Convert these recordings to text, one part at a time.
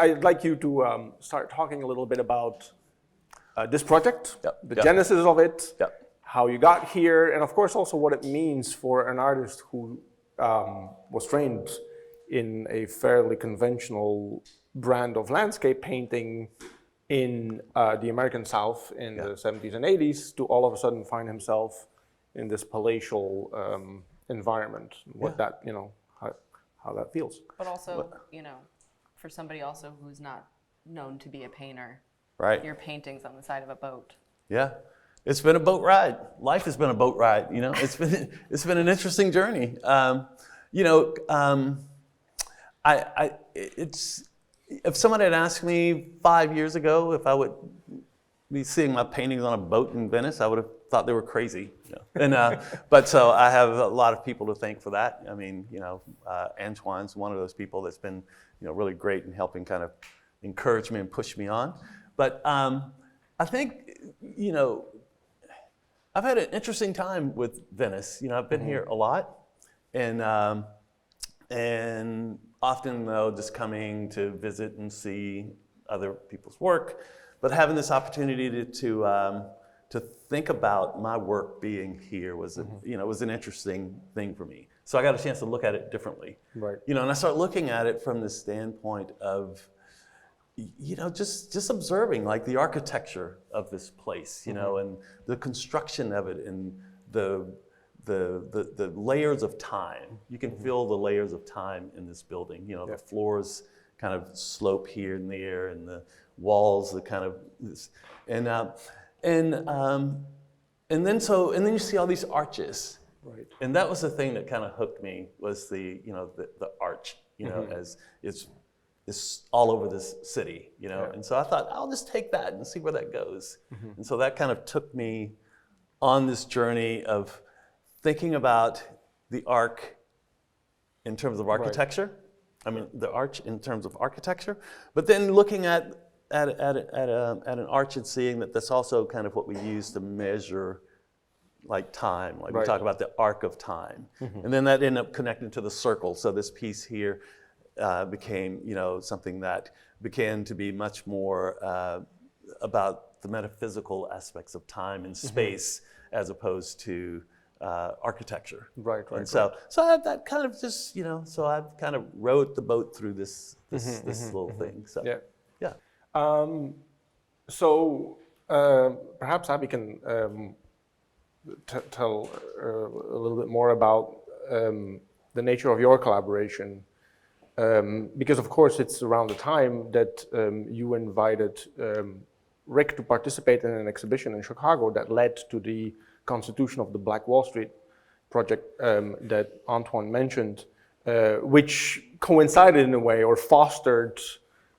I'd like you to start talking a little bit about this project, the genesis of it, how you got here, and of course also what it means for an artist who was trained in a fairly conventional brand of landscape painting in the American South in the 70s and 80s to all of a sudden find himself in this palatial environment. What that, how that feels. But also, for somebody also who's not known to be a painter, right? Your painting's on the side of a boat. Yeah, it's been a boat ride. Life has been a boat ride. It's been an interesting journey. If someone had asked me 5 years ago if I would be seeing my paintings on a boat in Venice, I would have thought they were crazy. But so I have a lot of people to thank for that. I mean, Antoine's one of those people that's been, really great in helping kind of encourage me and push me on. But I think, I've had an interesting time with Venice. I've been here a lot, and often though just coming to visit and see other people's work, but having this opportunity to think about my work being here was was an interesting thing for me. So I got a chance to look at it differently. Right. And I started looking at it from the standpoint of just observing like the architecture of this place, and the construction of it and the layers of time. You can feel the layers of time in this building. The floors kind of slope here and there, and the walls, the kind of this, and then you see all these arches. Right. And that was the thing that kind of hooked me, was the arch, as it's all over this city, And so I thought, I'll just take that and see where that goes. And so that kind of took me on this journey of thinking about the arc in terms of architecture. Right. I mean, the arch in terms of architecture, but then looking at an arch and seeing that that's also kind of what we use to measure like time, like we talk about the arc of time. And then that ended up connecting to the circle. So this piece here became, something that began to be much more about the metaphysical aspects of time and space as opposed to architecture. Right. And so I have that kind of just, so I've kind of rowed the boat through this little thing. So yeah. So perhaps Abby can tell a little bit more about the nature of your collaboration, because of course it's around the time that you invited Rick to participate in an exhibition in Chicago that led to the constitution of the Black Wall Street project that Antoine mentioned, which coincided in a way or fostered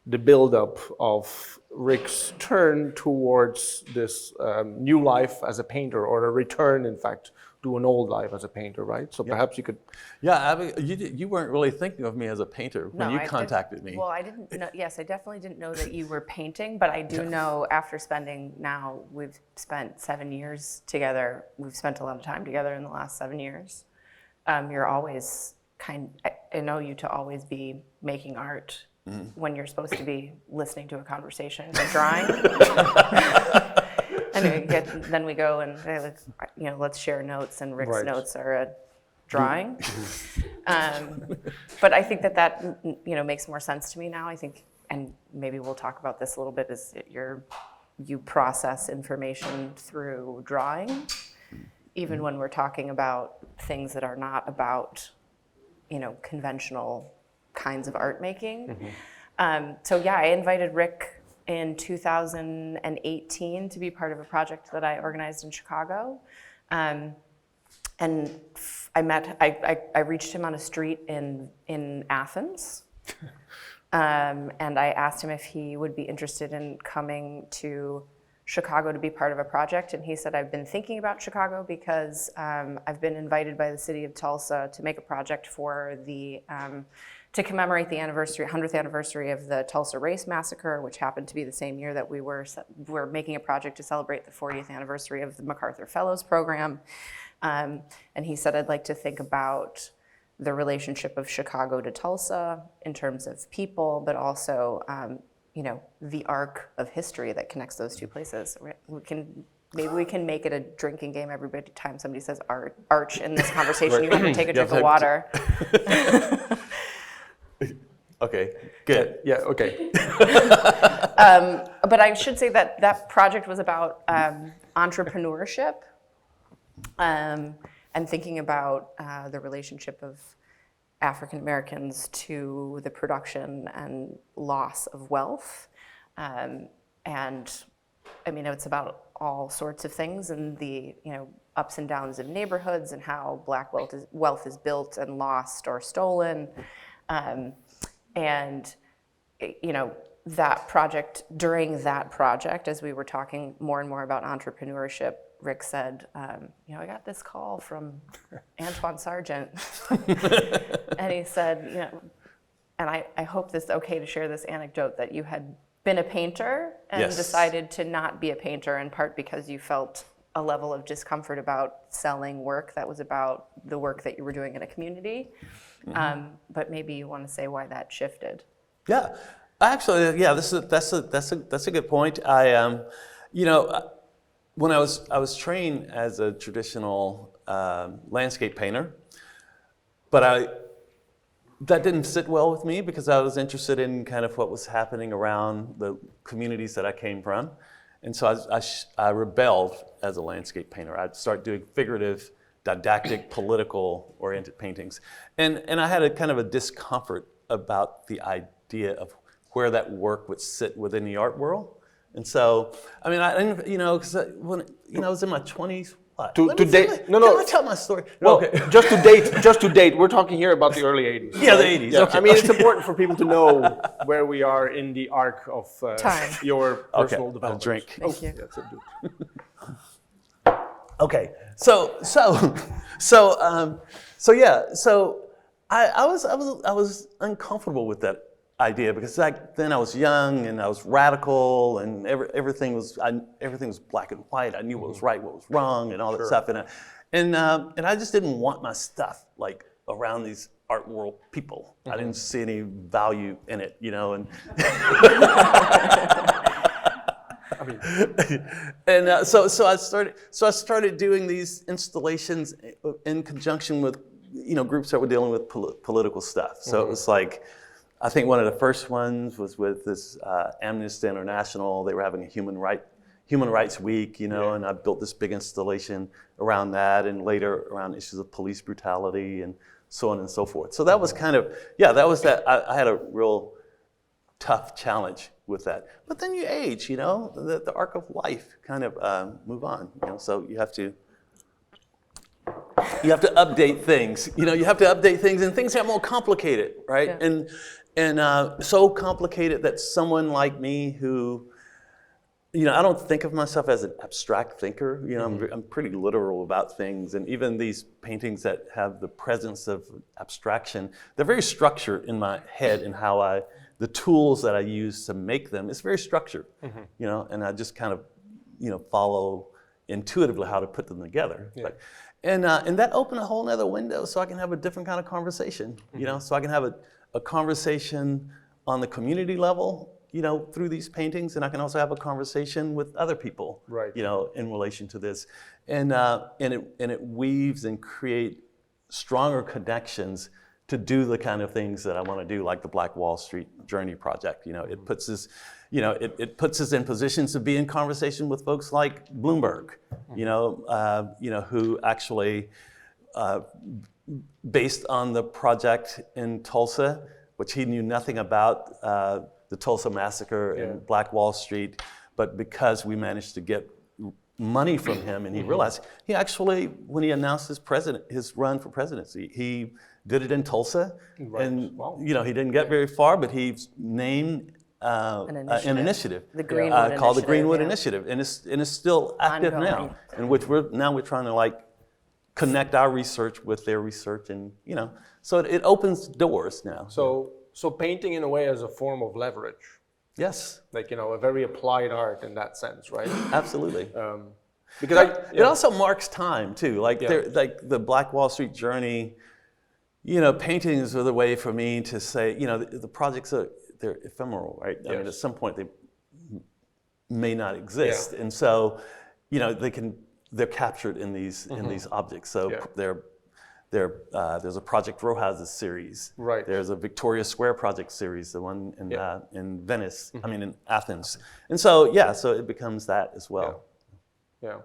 the buildup of Rick's turn towards this new life as a painter, or a return, in fact, to an old life as a painter, right? So perhaps you could... Yeah, Abby, you weren't really thinking of me as a painter when you contacted me. Well, I didn't know, yes, I definitely didn't know that you were painting, but I do know after we've spent 7 years together, we've spent a lot of time together in the last 7 years. You're always I know you to always be making art when you're supposed to be listening to a conversation and drawing. And then we go and let's share notes, and Rick's notes are a drawing. But I think that makes more sense to me now. I think, and maybe we'll talk about this a little bit, is you process information through drawing, even when we're talking about things that are not about conventional kinds of art making. So yeah, I invited Rick in 2018 to be part of a project that I organized in Chicago. And I reached him on a street in Athens. And I asked him if he would be interested in coming to Chicago to be part of a project. And he said, I've been thinking about Chicago because I've been invited by the city of Tulsa to make a project for to commemorate the 100th anniversary of the Tulsa Race Massacre, which happened to be the same year that we were making a project to celebrate the 40th anniversary of the MacArthur Fellows Program. And he said, I'd like to think about the relationship of Chicago to Tulsa in terms of people, but also, the arc of history that connects those two places. Maybe we can make it a drinking game every time somebody says arch in this conversation. You have to take a drink of water. Okay, good. Yeah, okay. But I should say that project was about entrepreneurship and thinking about the relationship of African Americans to the production and loss of wealth. And I mean, it's about all sorts of things and the ups and downs of neighborhoods and how Black wealth is built and lost or stolen. And that project, during that project, as we were talking more and more about entrepreneurship, Rick said, I got this call from Antoine Sargent. And he said, and I hope this is okay to share this anecdote, that you had been a painter and Yes. decided to not be a painter, in part because you felt a level of discomfort about selling work that was about the work that you were doing in a community. But maybe you want to say why that shifted. Yeah, actually, yeah. That's a good point. When I was trained as a traditional landscape painter, but that didn't sit well with me because I was interested in kind of what was happening around the communities that I came from, and so I rebelled as a landscape painter. I'd start doing figurative, didactic, political-oriented paintings, and I had a kind of a discomfort about the idea of where that work would sit within the art world. And so, I mean, I didn't, because when I was in my 20s, what? To date, Can I tell my story? Well, Okay. just to date, we're talking here about the early 80s. Yeah, the 80s. Yeah. Okay. I mean, it's important for people to know where we are in the arc of Time. your personal I'll development. drink. Thank you. That's a good. Okay, so I was uncomfortable with that idea because then I was young and I was radical and everything was black and white. I knew what was right, what was wrong, and all that stuff. And I just didn't want my stuff like around these art world people. I didn't see any value in it, and. And so I started doing these installations in conjunction with groups that were dealing with political stuff. So it was like, I think one of the first ones was with this Amnesty International. They were having a Human Rights Week, and I built this big installation around that, and later around issues of police brutality and so on and so forth. So that was kind of I had a real tough challenge with that. But then you age, the arc of life kind of move on, so you have to update things. You have to update things, and things get more complicated, right? Yeah. And so complicated that someone like me who, I don't think of myself as an abstract thinker. I'm pretty literal about things, and even these paintings that have the presence of abstraction, they're very structured in my head and how the tools that I use to make them. It's very structured, and I just kind of, follow intuitively how to put them together. Yeah. And that opened a whole nother window so I can have a different kind of conversation, so I can have a conversation on the community level, through these paintings, and I can also have a conversation with other people, Right. In relation to this. And it weaves and create stronger connections to do the kind of things that I want to do, like the Black Wall Street Journey project. It puts us, it puts us in positions to be in conversation with folks like Bloomberg, who actually, based on the project in Tulsa, which he knew nothing about, the Tulsa massacre and Black Wall Street, but because we managed to get money from him, and he realized he actually, when he announced his run for presidency, he did it in Tulsa, and he didn't get very far, but he named an initiative The Greenwood called the Initiative, Greenwood yeah. Initiative, and it's still active Ongoing. now, in which we're trying to connect our research with their research, and so it opens doors now. So painting in a way as a form of leverage, Yes, a very applied art in that sense, right? absolutely. Because It also marks time too. Like the Black Wall Street Journey, paintings are the way for me to say, the projects they're ephemeral, right? I mean, at some point they may not exist, and so, they're captured in these objects. So there's a Project Row Houses series. Right. There's a Victoria Square project series, the one in Venice. I mean, in Athens. And so so it becomes that as well. Yeah.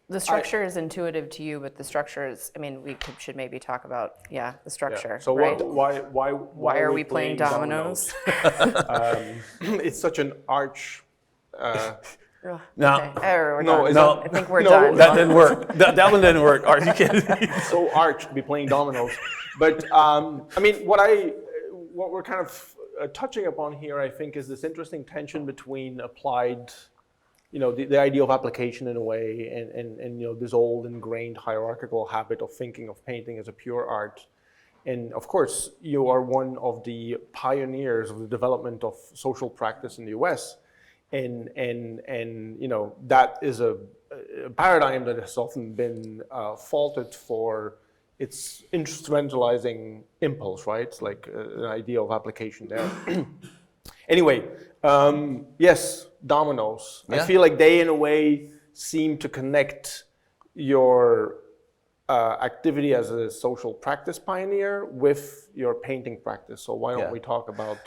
The structure is intuitive to you, but the structure is, we should maybe talk about, the structure. So right? why are we playing dominoes? It's such an arch. No, I think we're done. That didn't work. That one didn't work. Are you kidding? So arch to be playing dominoes. But what we're kind of touching upon here, I think, is this interesting tension between applied, the idea of application in a way, and this old ingrained hierarchical habit of thinking of painting as a pure art. And of course, you are one of the pioneers of the development of social practice in the US. And that is a paradigm that has often been faulted for its instrumentalizing impulse, right? It's like an idea of application there. Anyway, yes, dominoes. I feel like they, in a way, seem to connect your activity as a social practice pioneer with your painting practice. So why don't we talk about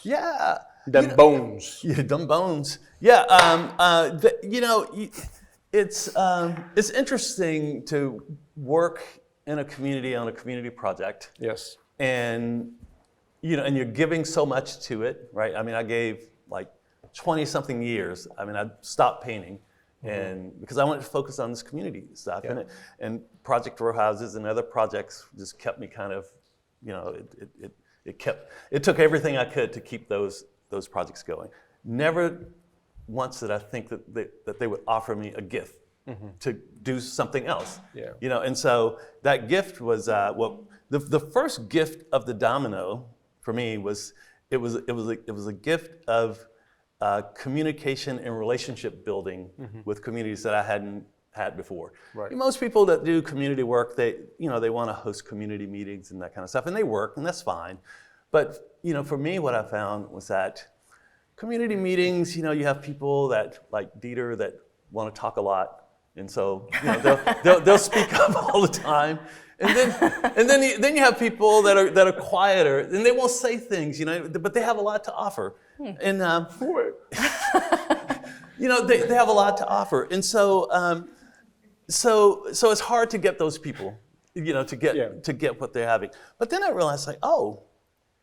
them bones? Yeah, dumb bones. Yeah, it's interesting to work in a community on a community project. Yes. And you're giving so much to it, right? I mean, I gave like 20-something years. I mean, I stopped painting, and because I wanted to focus on this community stuff, and Project Row Houses and other projects just kept me kind of, it took everything I could to keep those projects going. Never once did I think that they would offer me a gift to do something else. Yeah. And so that gift was the first gift of the domino for me was it was a gift of communication and relationship building with communities that I hadn't had before. Right. Most people that do community work, they want to host community meetings and that kind of stuff, and they work, and that's fine. But for me, what I found was that community meetings, you have people that, like Dieter, that want to talk a lot, and so they'll speak up all the time. And then you have people that are quieter, and they won't say things, but they have a lot to offer. And they have a lot to offer, and so it's hard to get those people, to get what they're having. But then I realized,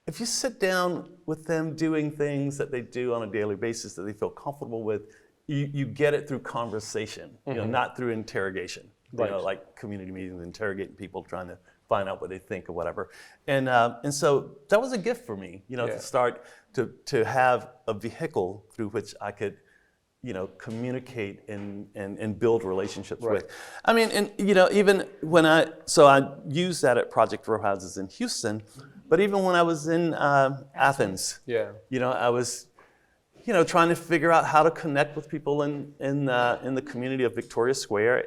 if you sit down with them doing things that they do on a daily basis that they feel comfortable with, you get it through conversation, not through interrogation. Right. Like community meetings, interrogating people, trying to find out what they think or whatever. And so that was a gift for me, to start to have a vehicle through which I could, communicate and build relationships with. I mean, and even when I used that at Project Row Houses in Houston, but even when I was in Athens, I was, trying to figure out how to connect with people in the community of Victoria Square,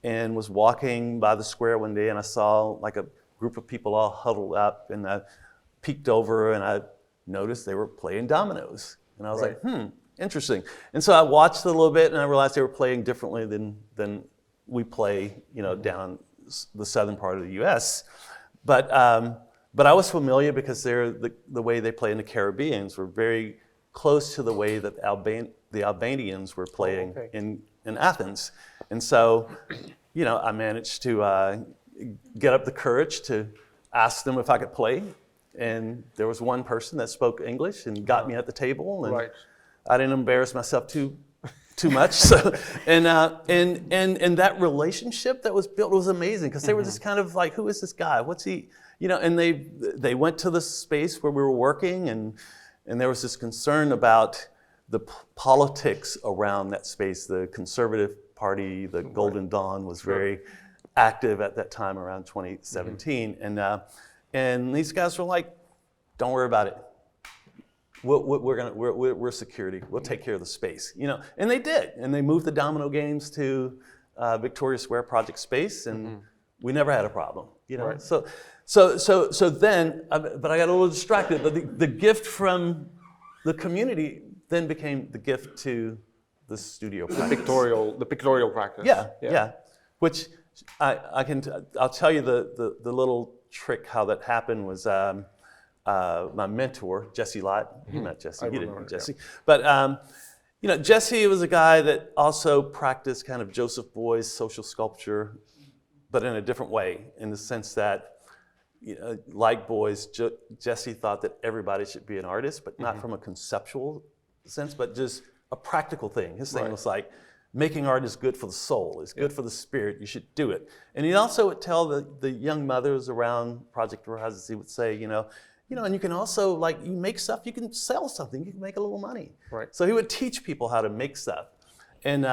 and was walking by the square one day, and I saw like a group of people all huddled up, and I peeked over and I noticed they were playing dominoes, and I was like, interesting. And so I watched a little bit, and I realized they were playing differently than we play, down the southern part of the U.S. But I was familiar because the way they play in the Caribbean were very close to the way that the Albanians were playing in Athens. And so, I managed to get up the courage to ask them if I could play. And there was one person that spoke English and got me at the table. And I didn't embarrass myself too much. So, and that relationship that was built was amazing, because they were just kind of like, who is this guy? What's he? And they went to the space where we were working, and there was this concern about the politics around that space. The Conservative Party, the Golden Dawn, was very active at that time around 2017, and these guys were like, "Don't worry about it. We're security. We'll take care of the space." And they did, and they moved the domino games to Victoria Square Project space, and we never had a problem, you know. Right. So then, but I got a little distracted. But the gift from the community then became the gift to the studio practice. The pictorial practice. Yeah. Which I'll tell you the little trick how that happened was my mentor, Jesse Lott. You met Jesse. You didn't know Jesse. Yeah. But you know, Jesse was a guy that also practiced kind of Joseph Beuys' social sculpture, but in a different way, in the sense that, you know, like Beuys, Jesse thought that everybody should be an artist, but not from a conceptual sense, but just a practical thing. His thing was like, making art is good for the soul, it's good for the spirit, you should do it. And he also would tell the young mothers around Project Horizons, he would say, you know, and you can also, like, you make stuff, you can sell something, you can make a little money. Right. So he would teach people how to make stuff. And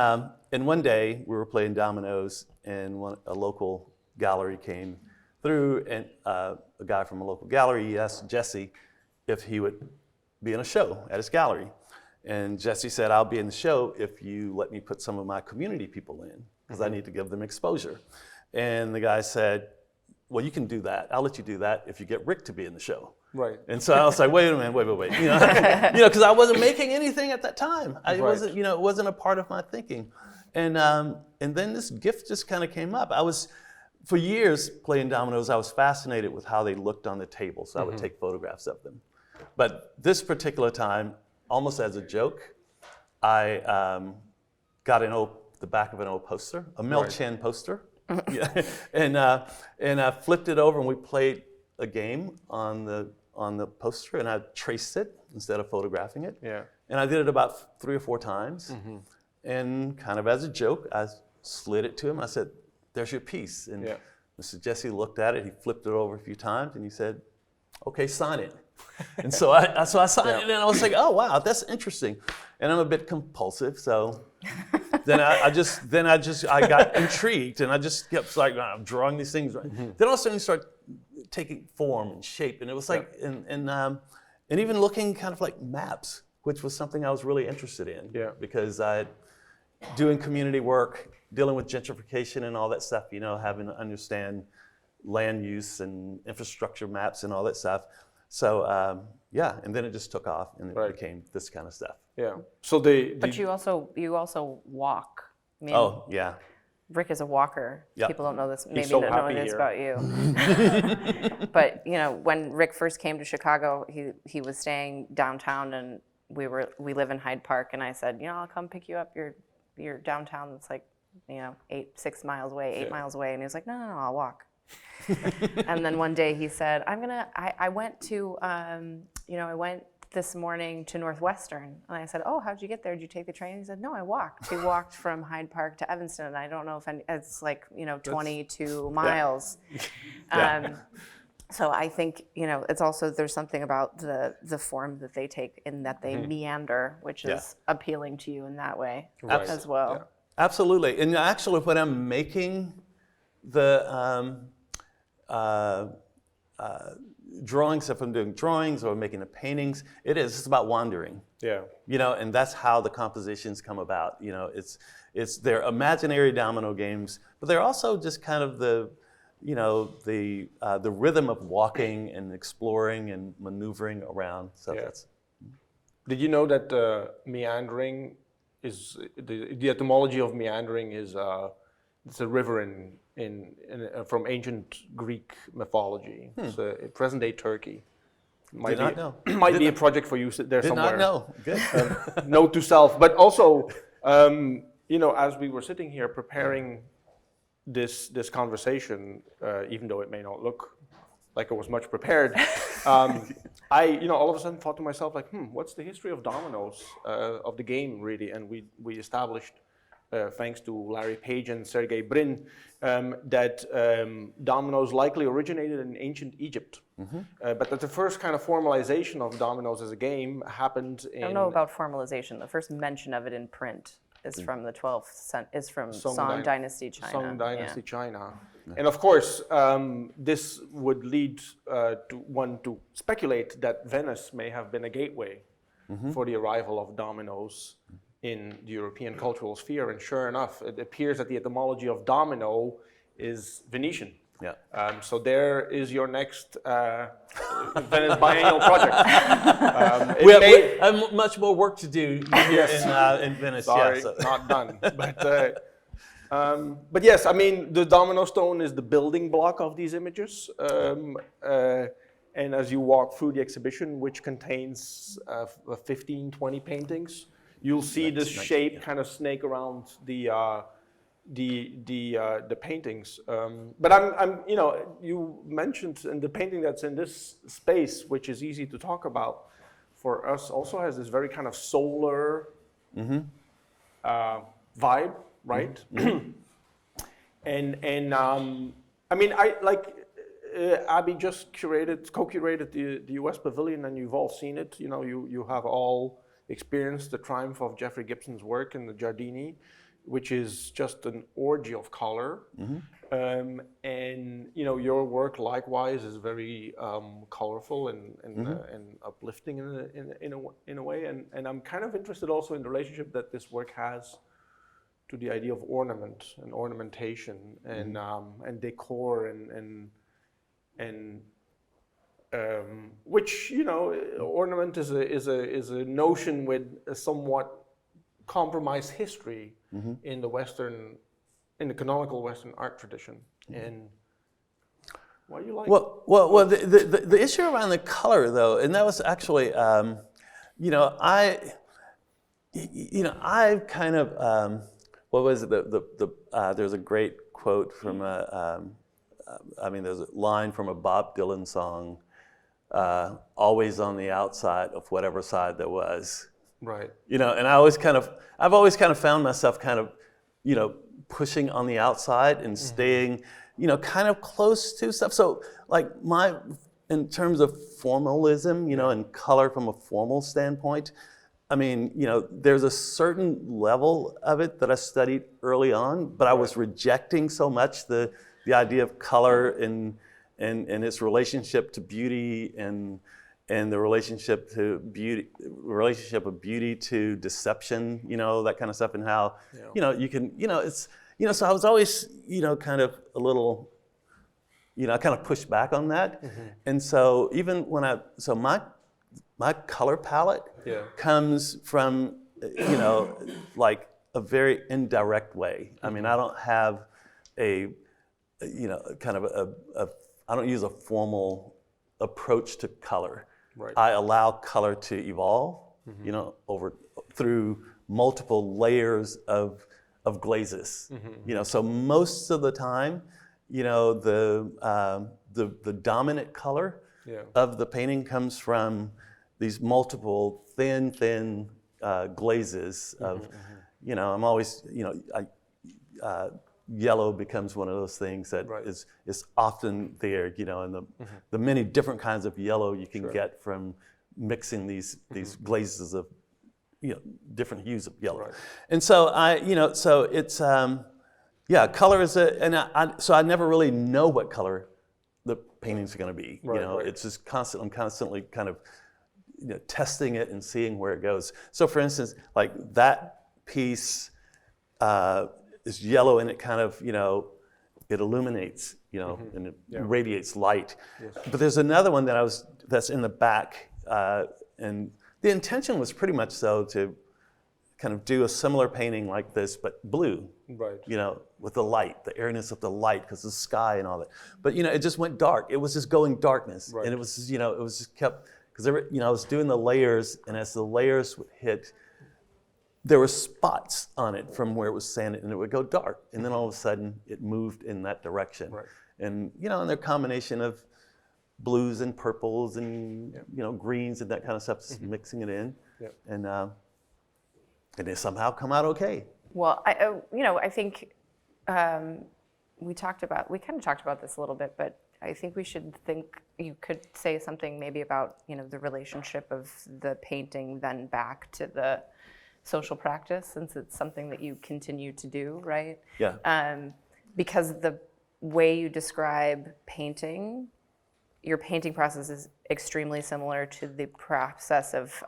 one day we were playing dominoes, and a local gallery came through, and a guy from a local gallery, he asked Jesse if he would be in a show at his gallery. And Jesse said, I'll be in the show if you let me put some of my community people in, because I need to give them exposure. And the guy said, well, you can do that. I'll let you do that if you get Rick to be in the show. Right. And so I was like, wait a minute, wait. You know, because I wasn't making anything at that time. It wasn't, it wasn't a part of my thinking. And then this gift just kind of came up. For years playing dominoes, I was fascinated with how they looked on the table. So I would take photographs of them. But this particular time, almost as a joke, I got the back of an old poster, a Mel Chen poster. Yeah. And I flipped it over, and we played a game on the poster, and I traced it instead of photographing it. Yeah. And I did it about 3 or 4 times. And kind of as a joke, I slid it to him. I said, there's your piece. And Mr. Jesse looked at it, he flipped it over a few times, and he said, okay, sign it. And so I signed it, and I was like, oh wow, that's interesting. And I'm a bit compulsive, so then I got intrigued, and I just kept like, I'm drawing these things. Then all of a sudden you start taking form and shape, and it was like, and even looking kind of like maps, which was something I was really interested in, because doing community work, dealing with gentrification and all that stuff, having to understand land use and infrastructure maps and all that stuff. So and then it just took off, and it became this kind of stuff. Yeah. So but you also walk. I mean, Rick is a walker. Yep. People don't know this. Maybe don't know this about you. But when Rick first came to Chicago, he was staying downtown, and we live in Hyde Park, and I said, I'll come pick you up. You're downtown. It's like 6 miles away, 8 miles away, and he was like, no, I'll walk. And then one day he said, I went this morning to Northwestern. And I said, oh, how'd you get there? Did you take the train? He said, no, I walked. He walked from Hyde Park to Evanston. And I don't know if it's like, 22 miles. So I think, it's also, there's something about the form that they take in that they meander, which is appealing to you in that way as well. Yeah. Absolutely. And actually when I'm making the drawings, if I'm doing drawings or making the paintings, it's about wandering. Yeah. And that's how the compositions come about. They're imaginary domino games, but they're also just kind of the rhythm of walking and exploring and maneuvering around. So that's. Did you know that meandering is the etymology of meandering is it's a river from ancient Greek mythology. It's present-day Turkey. Did not know. Might be a project for you there somewhere. Did not know. Good. Note to self. But also, as we were sitting here preparing this conversation, even though it may not look like I was much prepared, I all of a sudden thought to myself, like, what's the history of dominoes, of the game, really? And we established, thanks to Larry Page and Sergey Brin, that dominoes likely originated in ancient Egypt. But that the first kind of formalization of dominoes as a game happened in... I don't know about formalization. The first mention of it in print is from the 12th is from Song Dynasty China. Song Dynasty China. And of course, this would lead to speculate that Venice may have been a gateway for the arrival of dominoes in the European cultural sphere. And sure enough, it appears that the etymology of domino is Venetian. Yeah. So there is your next Venice biennial project. We have much more work to do here in Venice. Sorry, not done. But yes, I mean, the domino stone is the building block of these images. And as you walk through the exhibition, which contains 15, 20 paintings, you'll see this shape kind of snake around the paintings. But I'm, you mentioned in the painting that's in this space, which is easy to talk about, for us also has this very kind of solar vibe, right? Mm-hmm. and I mean, Abby just co-curated the U.S. Pavilion, and you've all seen it. You have all experienced the triumph of Jeffrey Gibson's work in the Giardini, which is just an orgy of color. Mm-hmm. And your work likewise is very colorful and uplifting in a way. And I'm kind of interested also in the relationship that this work has to the idea of ornament and ornamentation and decor and which ornament is a notion with a somewhat compromised history in the canonical Western art tradition. And why do you like? Well, the issue around the color though, and that was actually, I kind of, what was it? There's a great quote from there's a line from a Bob Dylan song, always on the outside of whatever side there was. Right. And I've always kind of found myself kind of, pushing on the outside and staying, kind of close to stuff. So like in terms of formalism, and color from a formal standpoint, I mean, there's a certain level of it that I studied early on, but I was rejecting so much the idea of color and its relationship to beauty and the relationship of beauty to deception, that kind of stuff, and how, you can, it's, so I was always, kind of a little, I kind of pushed back on that. Mm-hmm. And so even when my color palette comes from, like a very indirect way. I mean, I don't have I don't use a formal approach to color. Right. I allow color to evolve, through multiple layers of glazes. Mm-hmm. So most of the time, the dominant color of the painting comes from these multiple thin glazes of, I'm always, yellow becomes one of those things that is often there, and the many different kinds of yellow you can get from mixing these glazes of, different hues of yellow. Right. And so so it's, color is so I never really know what color the paintings are going to be. Right. It's just I'm constantly kind of, testing it and seeing where it goes. So for instance, like that piece is yellow and it kind of, it illuminates, and it radiates light. Yes. But there's another one that's in the back, and the intention was pretty much so to kind of do a similar painting like this, but blue. Right. With the light, the airiness of the light, because the sky and all that. But it just went dark. It was just going darkness, and it was just, it was just kept. Because I was doing the layers, and as the layers would hit, there were spots on it from where it was sanded, and it would go dark, and then all of a sudden it moved in that direction. Right. And and their combination of blues and purples and greens and that kind of stuff, just mixing it in, and they somehow come out okay. Well, I think we kind of talked about this a little bit, but I think you could say something maybe about, the relationship of the painting then back to the social practice, since it's something that you continue to do, right? Yeah. Because the way you describe painting, your painting process is extremely similar to the process of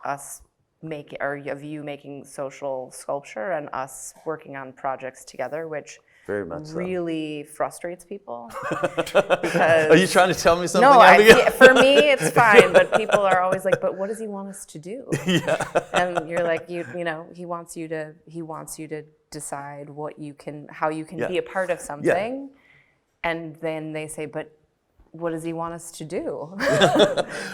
you making social sculpture and us working on projects together, which Very much so. really frustrates people. Because Are you trying to tell me something, no, Abigail? for me it's fine, but people are always like, "But what does he want us to do?" Yeah. And you're like, you know, he wants you to decide how you can be a part of something, and then they say, "But what does he want us to do?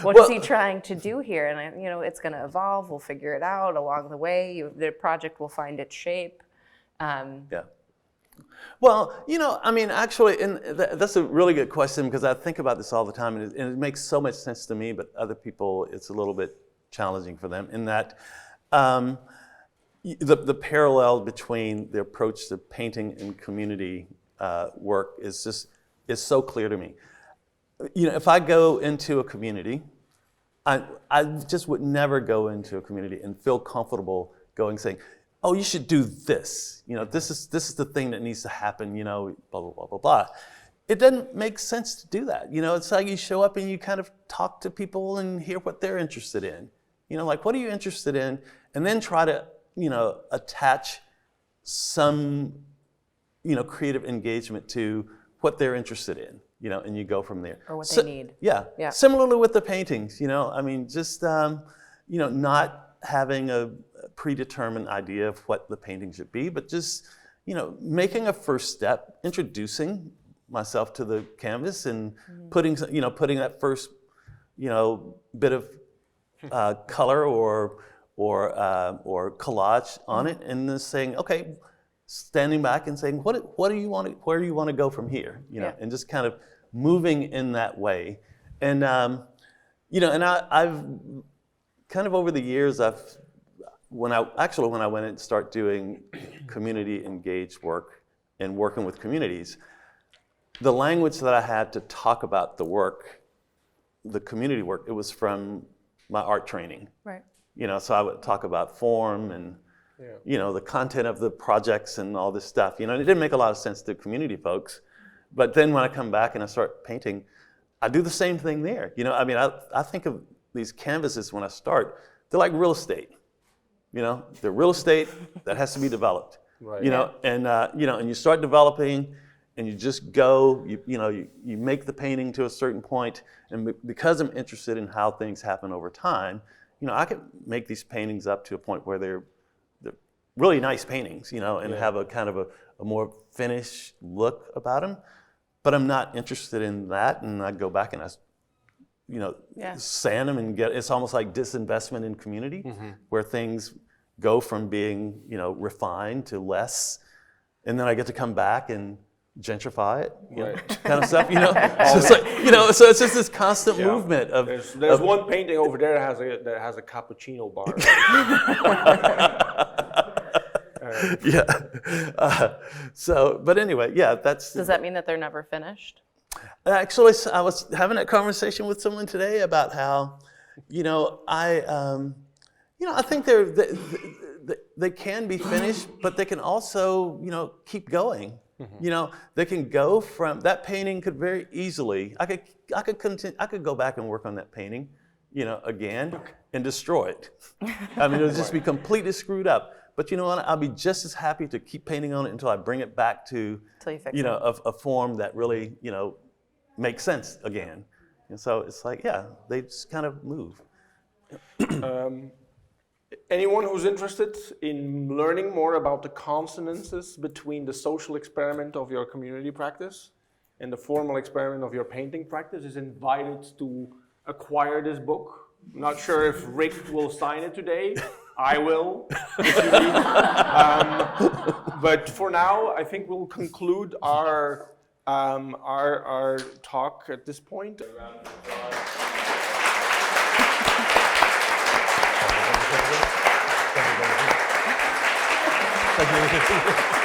What is he trying to do here?" And you know, it's going to evolve. We'll figure it out along the way. The project will find its shape. Yeah. Well, you know, I mean, actually, and that's a really good question because I think about this all the time, and it makes so much sense to me, but other people, it's a little bit challenging for them in that the parallel between the approach to painting and community work is so clear to me. You know, if I go into a community, I just would never go into a community and feel comfortable saying, "Oh, you should do this. You know, this is the thing that needs to happen. You know, blah blah blah blah blah." It doesn't make sense to do that. You know, it's like you show up and you kind of talk to people and hear what they're interested in. You know, like, what are you interested in, and then try to, you know, attach some, you know, creative engagement to what they're interested in. You know, and you go from there. Or what they need. Yeah. Similarly with the paintings, you know, I mean, just, you know, not having a predetermined idea of what the painting should be, but just, you know, making a first step, introducing myself to the canvas and putting that first, you know, bit of color or collage on it, and then saying, okay, standing back and saying, what do you want to, where do you want to go from here? You know, and just kind of moving in that way. And, you know, and I've kind of over the years, when I went and started doing community engaged work and working with communities, the language that I had to talk about the work, the community work, it was from my art training. Right. You know, so I would talk about form and, you know, the content of the projects and all this stuff. You know, and it didn't make a lot of sense to community folks. But then when I come back and I start painting, I do the same thing there. You know, I mean, I think of these canvases when I start, they're like real estate. You know, they're real estate that has to be developed. Right. You know, and you know, and you start developing, and you just go. You make the painting to a certain point, and because I'm interested in how things happen over time, you know, I can make these paintings up to a point where they're really nice paintings, you know, and have a kind of a more finished look about them. But I'm not interested in that, and I go back and I, you know, sand them and it's almost like disinvestment in community, where things go from being, you know, refined to less, and then I get to come back and gentrify it, you know, kind of stuff, you know. So it's like, you know, so it's just this constant movement of. There's one painting over there that has a cappuccino bar. So, but anyway, that's. Does that mean that they're never finished? Actually, I was having a conversation with someone today about how, you know, I think they can be finished, but they can also, you know, keep going. You know, they can go from that painting could very easily. I could go back and work on that painting, you know, again and destroy it. I mean, it'll just be completely screwed up. But you know what? I'll be just as happy to keep painting on it until I bring it back to, you know, a form that really, you know, makes sense again. And so it's like, they just kind of move. Anyone who's interested in learning more about the consonances between the social experiment of your community practice and the formal experiment of your painting practice is invited to acquire this book. I'm not sure if Rick will sign it today. I will, if you need. But for now, I think we'll conclude our talk at this point. Thank you.